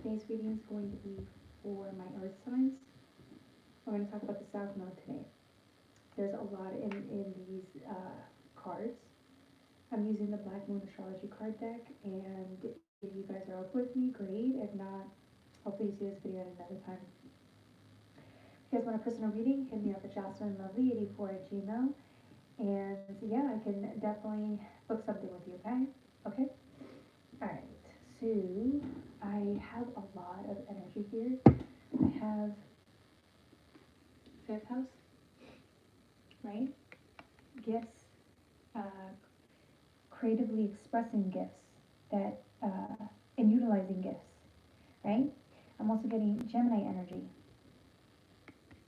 Today's reading is going to be for my earth signs. We're going to talk about the South Node today. There's a lot in these cards. I'm using the Black Moon Astrology card deck, and if you guys are up with me, great. If not, hopefully you see this video at another time. If you guys want a personal reading, hit me up at jocelynlovely84@gmail. And yeah, I can definitely book something with you, okay? Okay? Alright, so I have a lot of energy here. I have fifth house, right? Gifts, uh, creatively expressing gifts that and utilizing gifts, right? I'm also getting Gemini energy,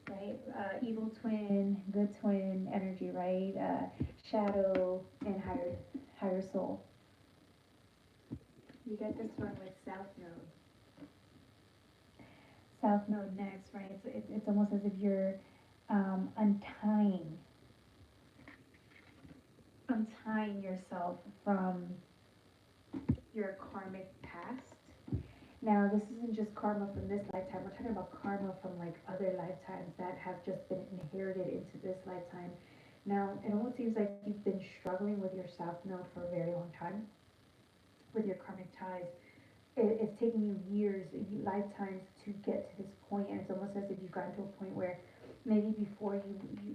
right? Evil twin, good twin energy, right? Shadow and higher soul. You get this one with South Node. South Node next, right? It's almost as if you're untying yourself from your karmic past. Now, this isn't just karma from this lifetime. We're talking about karma from like other lifetimes that have just been inherited into this lifetime. Now, it almost seems like you've been struggling with your South Node for a very long time with your karmic ties. It's taken you years, lifetimes to get to this point, and it's almost as if you've gotten to a point where maybe before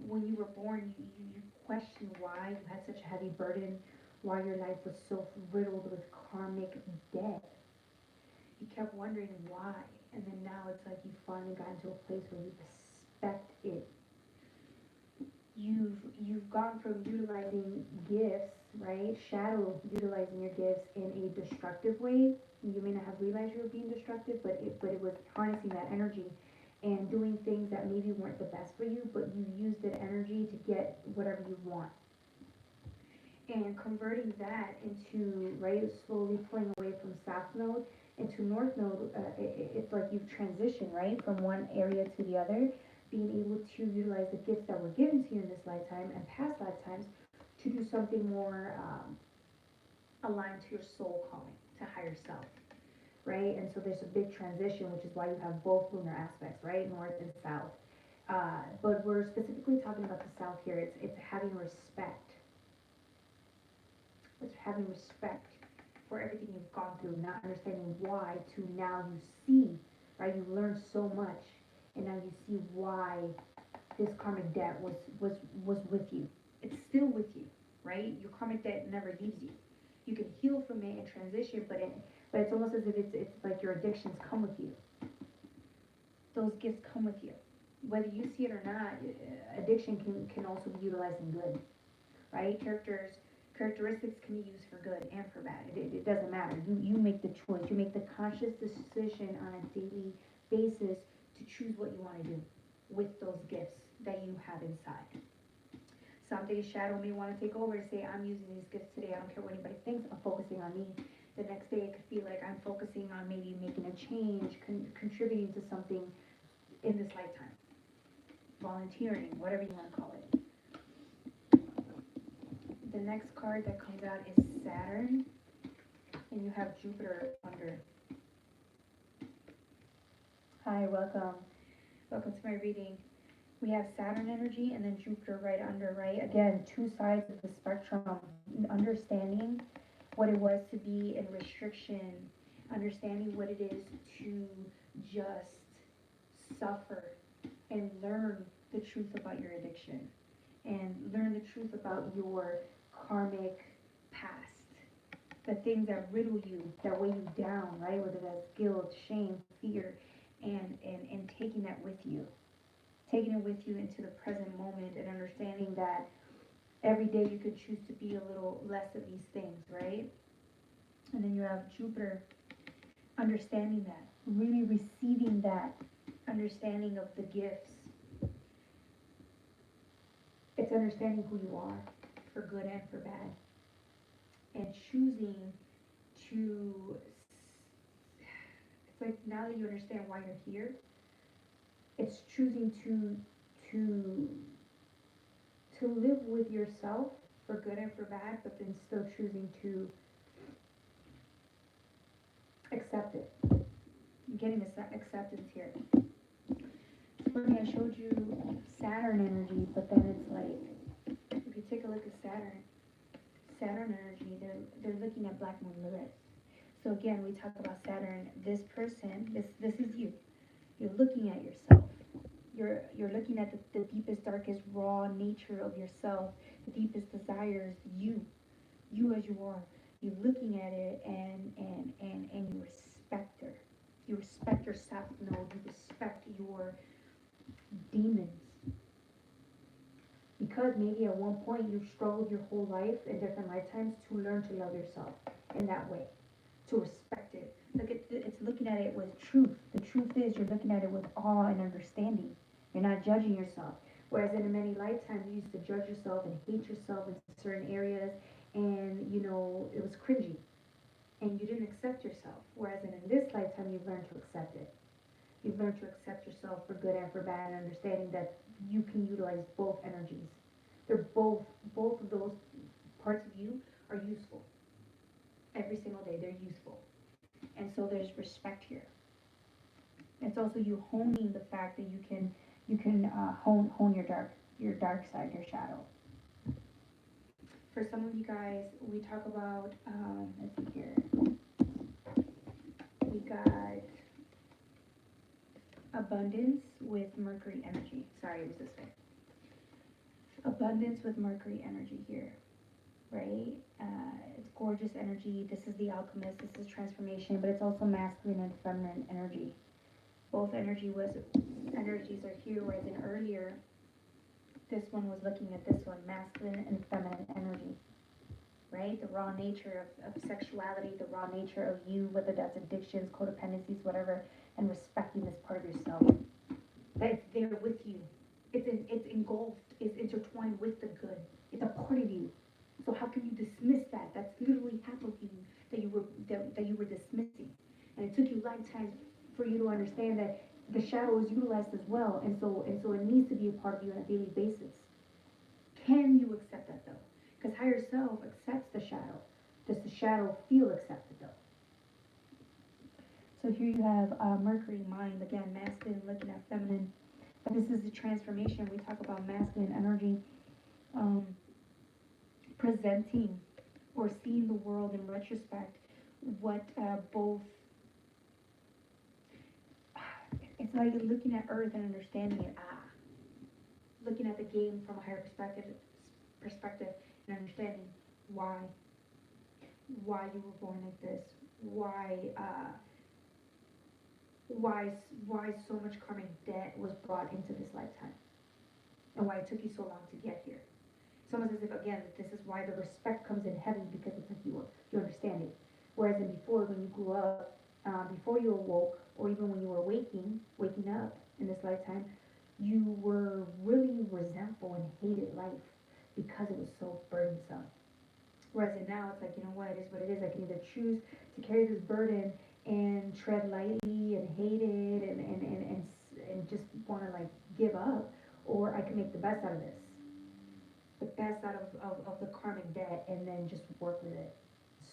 when you were born, you questioned why you had such a heavy burden, why your life was so riddled with karmic debt. You kept wondering why, and then now it's like you've finally gotten to a place where you respect it. You've gone from utilizing gifts, right? Shadow utilizing your gifts in a destructive way. You may not have realized you were being destructive, but it was harnessing that energy and doing things that maybe weren't the best for you, but you used that energy to get whatever you want. And converting that into, right, slowly pulling away from South Node into North Node, it's like you've transitioned, right, from one area to the other, being able to utilize the gifts that were given to you in this lifetime and past lifetimes to do something more aligned to your soul calling, to higher self, right? And so there's a big transition, which is why you have both lunar aspects, right, north and south. But we're specifically talking about the south here. It's having respect. It's having respect for everything you've gone through, not understanding why, to now you see, right? You've learned so much, and now you see why this karmic debt was with you. It's still with you, right? Your karmic debt never leaves you. You can heal from it and transition, but it's almost as if it's like your addictions come with you. Those gifts come with you, whether you see it or not. Addiction can also be utilized in good, right? Characteristics can be used for good and for bad. It doesn't matter. You make the choice. You make the conscious decision on a daily basis to choose what you want to do with those gifts that you have inside. Some days shadow may want to take over and say, I'm using these gifts today. I don't care what anybody thinks. I'm focusing on me. The next day it could feel like I'm focusing on maybe making a change, contributing to something in this lifetime. Volunteering, whatever you want to call it. The next card that comes out is Saturn, and you have Jupiter under. Hi, welcome. Welcome to my reading. We have Saturn energy and then Jupiter right under, right? Again, two sides of the spectrum. Understanding what it was to be in restriction, understanding what it is to just suffer and learn the truth about your addiction and learn the truth about your karmic past, the things that riddle you, that weigh you down, right? Whether that's guilt, shame, fear, and taking that with you, taking it with you into the present moment and understanding that every day you could choose to be a little less of these things, right? And then you have Jupiter, understanding that, really receiving that understanding of the gifts. It's understanding who you are for good and for bad, and choosing to, it's like now that you understand why you're here, it's choosing to to live with yourself for good and for bad, but then still choosing to accept it. You getting acceptance here. Funny, I showed you Saturn energy, but then it's like, if you take a look at Saturn energy, they're looking at Black Moon Lilith. So again, we talk about Saturn. This person, this is you. You're looking at yourself. You're looking at the deepest, darkest, raw nature of yourself, the deepest desires, you as you are. You're looking at it and you respect her. You respect your South Node. You respect your demons. Because maybe at one point you've struggled your whole life in different lifetimes to learn to love yourself in that way, to respect it. It's looking at it with truth. The truth is you're looking at it with awe and understanding. You're not judging yourself. Whereas in many lifetimes you used to judge yourself and hate yourself in certain areas, and it was cringy, and you didn't accept yourself. Whereas in this lifetime you've learned to accept it. You've learned to accept yourself for good and for bad, and understanding that you can utilize both energies. They're both of those parts of you are useful. Every single day they're useful. And so there's respect here. It's also you honing the fact that you can hone your dark side, your shadow. For some of you guys, we talk about let's see here. We got abundance with Mercury energy. Sorry, it was this way. Abundance with Mercury energy here, right? It's gorgeous energy. This is the alchemist. This is transformation, but it's also masculine and feminine energy. Both energies are here, whereas in earlier, this one was looking at this one, masculine and feminine energy, right? The raw nature of sexuality, the raw nature of you, whether that's addictions, codependencies, whatever, and respecting this part of yourself. That it's there with you. It's engulfed, it's intertwined with the good. It's a part of you. So how can you dismiss that? That's literally half of you that you were dismissing. And it took you lifetimes for you to understand that the shadow is utilized as well, and so it needs to be a part of you on a daily basis. Can you accept that though? Because higher self accepts the shadow. Does the shadow feel accepted though? So here you have Mercury, mind, again, masculine looking at feminine. But this is the transformation. We talk about masculine energy, presenting or seeing the world in retrospect, what both, it's like looking at Earth and understanding it. Looking at the game from a higher perspective and understanding why you were born like this, why so much karmic debt was brought into this lifetime, and why it took you so long to get here. It's almost as if, again, this is why the respect comes in heavy, because it's like you understand it. Whereas in before, when you grew up, before you awoke, or even when you were waking up in this lifetime, you were really resentful and hated life because it was so burdensome. Whereas in now, it's like, you know what, it is what it is. I can either choose to carry this burden and tread lightly and hate it and just want to like give up, or I can make the best out of this. The best out of the karmic debt, and then just work with it.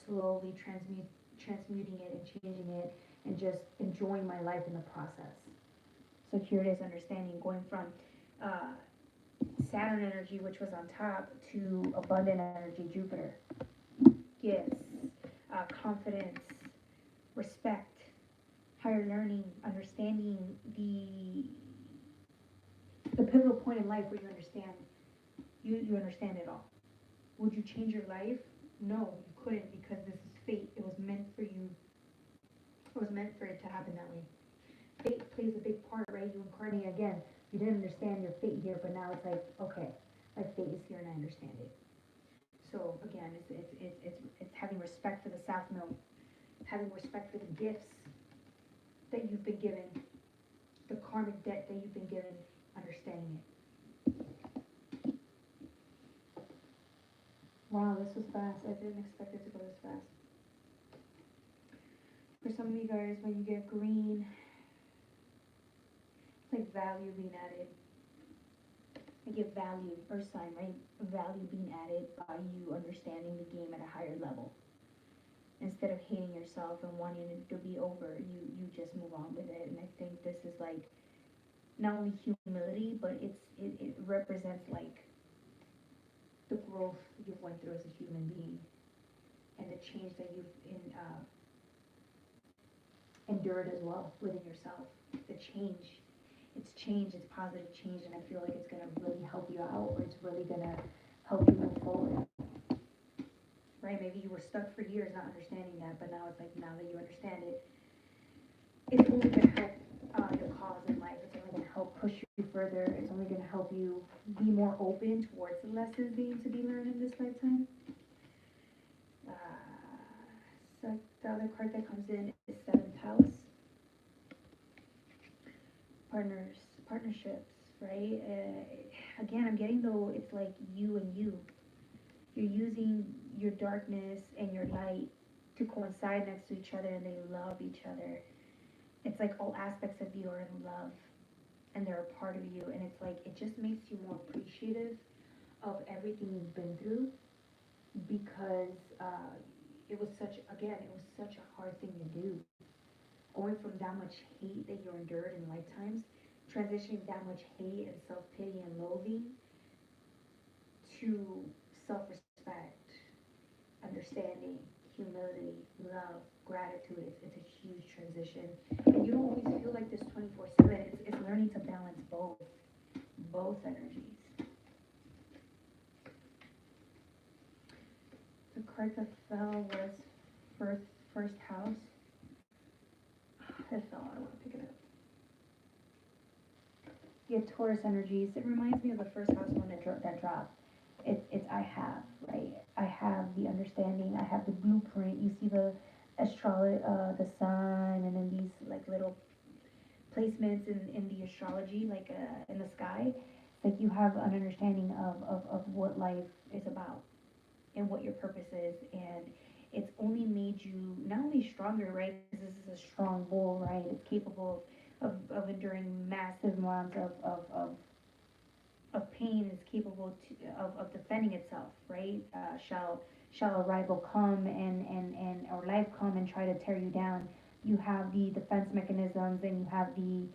Slowly transmuting it and changing it, and just enjoying my life in the process. So here it is, understanding, going from Saturn energy, which was on top, to abundant energy, Jupiter. Gifts, confidence, respect, higher learning, understanding the pivotal point in life where you understand it all. Would you change your life? No, you couldn't, because this is fate. It was meant for you. It was meant for it to happen that way. Fate plays a big part, right? You incarnate again. You didn't understand your fate here, but now it's like, okay, my fate is here and I understand it. So again, it's having respect for the South Node, having respect for the gifts that you've been given, the karmic debt that you've been given, understanding it. Wow, this was fast. I didn't expect it to go this fast. For some of you guys, when you get green, it's like value being added. I give value, Earth sign, right? Value being added by you understanding the game at a higher level. instead of hating yourself and wanting it to be over, you just move on with it. And I think this is like not only humility, but it represents like the growth you've went through as a human being and the change that you've endured as well within yourself. The change, it's change, it's positive change, and I feel like it's gonna really help you out, or it's really gonna help you move forward. Right? Maybe you were stuck for years not understanding that, but now it's like now that you understand it, it's only gonna help your cause in life. It's only gonna help push you further. It's only gonna help you be more open towards the lessons being to be learned in this lifetime. Uh, so the other card that comes in is Seventh House. Partners, partnerships, right? Again, I'm getting though it's like you and you. You're using your darkness and your light to coincide next to each other, and they love each other. It's like all aspects of you are in love, and they're a part of you, and it's like it just makes you more appreciative of everything you've been through because it was such again it was such a hard thing to do going from that much hate that you endured in lifetimes, transitioning that much hate and self pity and loathing to self respect, understanding, humility, love, gratitude. It's a huge transition. And you don't always feel like this 24/7. It's learning to balance both energies. The card that fell was first, first house. It fell. I don't want to pick it up. Yeah, Taurus energies. It reminds me of the first house one that dropped. It's I have, right? I have the understanding. I have the blueprint. You see the the sun, and then these like little placements in the astrology, like in the sky. It's like you have an understanding of what life is about and what your purpose is, and it's only made you not only stronger, right? Because this is a strong bull, right? It's capable of enduring massive amounts of pain, is capable of defending itself, right? Shall a rival come and or life come and try to tear you down? You have the defense mechanisms, and you have the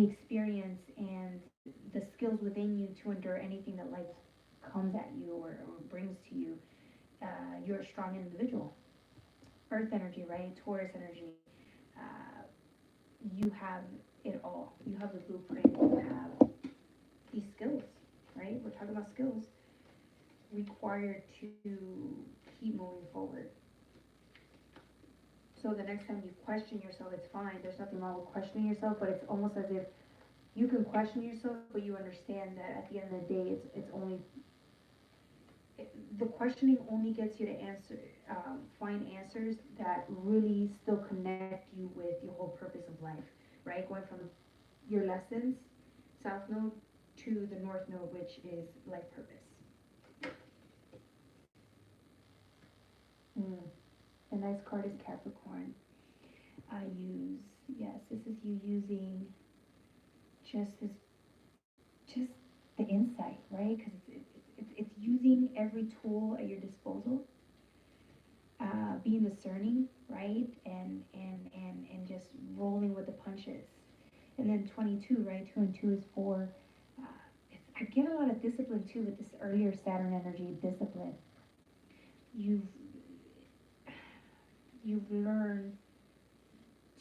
experience and the skills within you to endure anything that life comes at you or brings to you. You're a strong individual. Earth energy, right? Taurus energy. Uh, you have it all. You have the blueprint. You have these skills, right? We're talking about skills required to keep moving forward. So the next time you question yourself, it's fine. There's nothing wrong with questioning yourself, but it's almost as if you can question yourself, but you understand that at the end of the day, it's only the questioning only gets you to answer, find answers that really still connect you with your whole purpose of life, right? Going from your lessons, South Node, to the North Node, which is life purpose. Mm. The nice card is Capricorn. I use, yes, this is you using just this, just the insight, right? Because it's using every tool at your disposal, being discerning, right? And just rolling with the punches. And then 22, right? 2 and 2 is 4. Uh, I get a lot of discipline too with this earlier Saturn energy, discipline. You've you've learned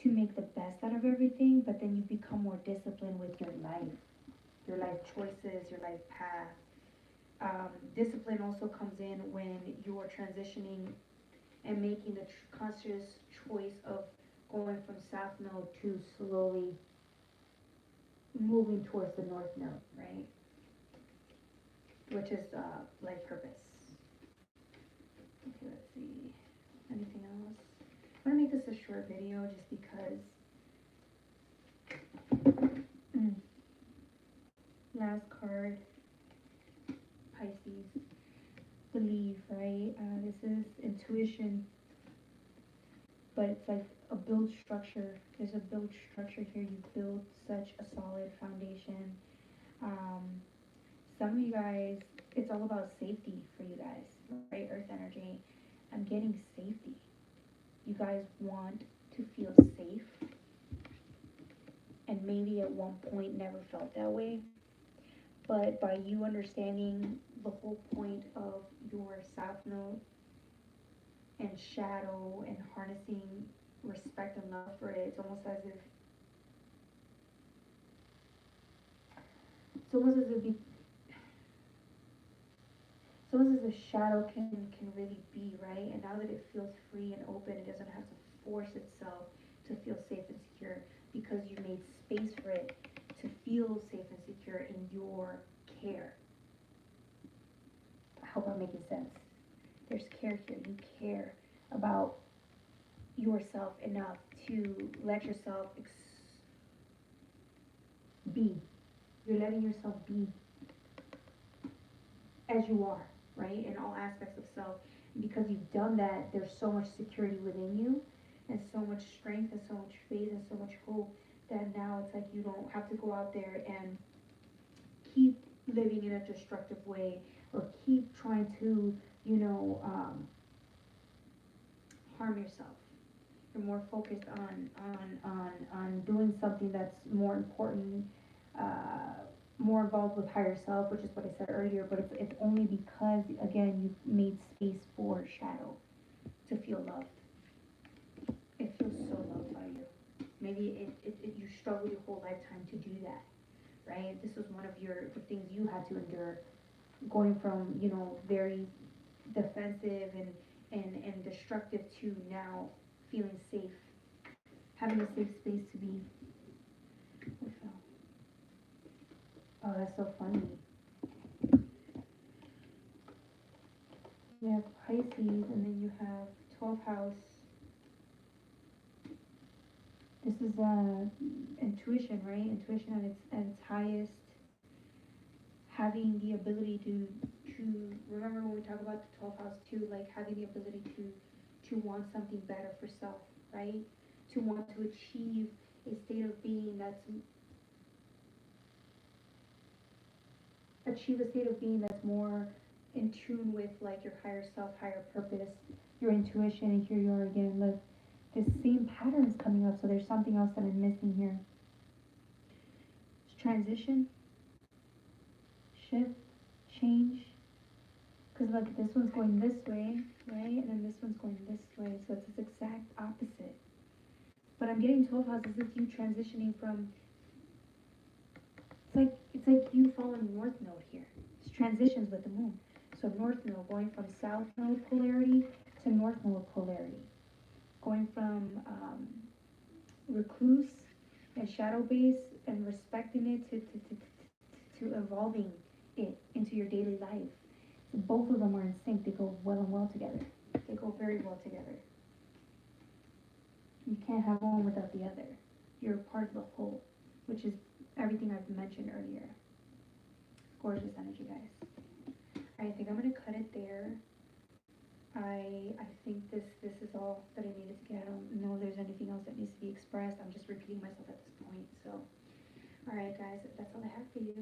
to make the best out of everything, but then you become more disciplined with your life choices, your life path. Discipline also comes in when you're transitioning and making the conscious choice of going from South Node to slowly moving towards the North Node, right? Which is life purpose. Okay, let's see. Anything else? I'm gonna make this a short video just because. Mm. Last card, Pisces. Believe, right? This is intuition, but it's like a build structure. There's a build structure here. You build such a solid foundation. Um, some of you guys, it's all about safety for you guys, right? Earth energy. I'm getting safety. you guys want to feel safe, and maybe at one point never felt that way. But by you understanding the whole point of your South Node and shadow and harnessing respect and love for it, it's almost as if you, it's almost as if shadow can really be, right? And now that it feels free and open, it doesn't have to force itself to feel safe and secure, because you made space for it to feel safe and secure in your care. I hope I'm making sense. There's care here. You care about yourself enough to let yourself be. You're letting yourself be as you are, right? In all aspects of self. And because you've done that, there's so much security within you, and so much strength, and so much faith, and so much hope, that now it's like you don't have to go out there and keep living in a destructive way, or keep trying to, harm yourself. You're more focused on doing something that's more important, more involved with higher self, which is what I said earlier. But it's only because, again, you've made space for shadow to feel loved. It feels so loved by you. Maybe you struggled your whole lifetime to do that, right? This was one of the things you had to endure, going from, very defensive and destructive to now feeling safe, having a safe space to be. Oh, that's so funny. You have Pisces, and then you have 12th house. This is intuition, right? Intuition at its highest. Having the ability to remember when we talk about the 12th house too, like having the ability to want something better for self, right? To want to achieve a state of being that's more in tune with like your higher self, higher purpose, your intuition. And here you are again. Look, the same pattern is coming up. So there's something else that I'm missing here. It's transition, shift, change. Because look, this one's going this way, right? And then this one's going this way. So it's this exact opposite. But I'm getting 12 houses with you transitioning from. It's like you following North Node here. It's transitions with the moon. So North Node going from South Node polarity to North Node polarity. Going from recluse and shadow base and respecting it to evolving it into your daily life. So both of them are in sync. They go well together. They go very well together. You can't have one without the other. You're part of the whole, which is everything I've mentioned earlier. Gorgeous energy, guys. I think I'm gonna cut it there. I think this is all that I needed to get. I don't know if there's anything else that needs to be expressed. I'm just repeating myself at this point. So, all right, guys, that's all I have for you.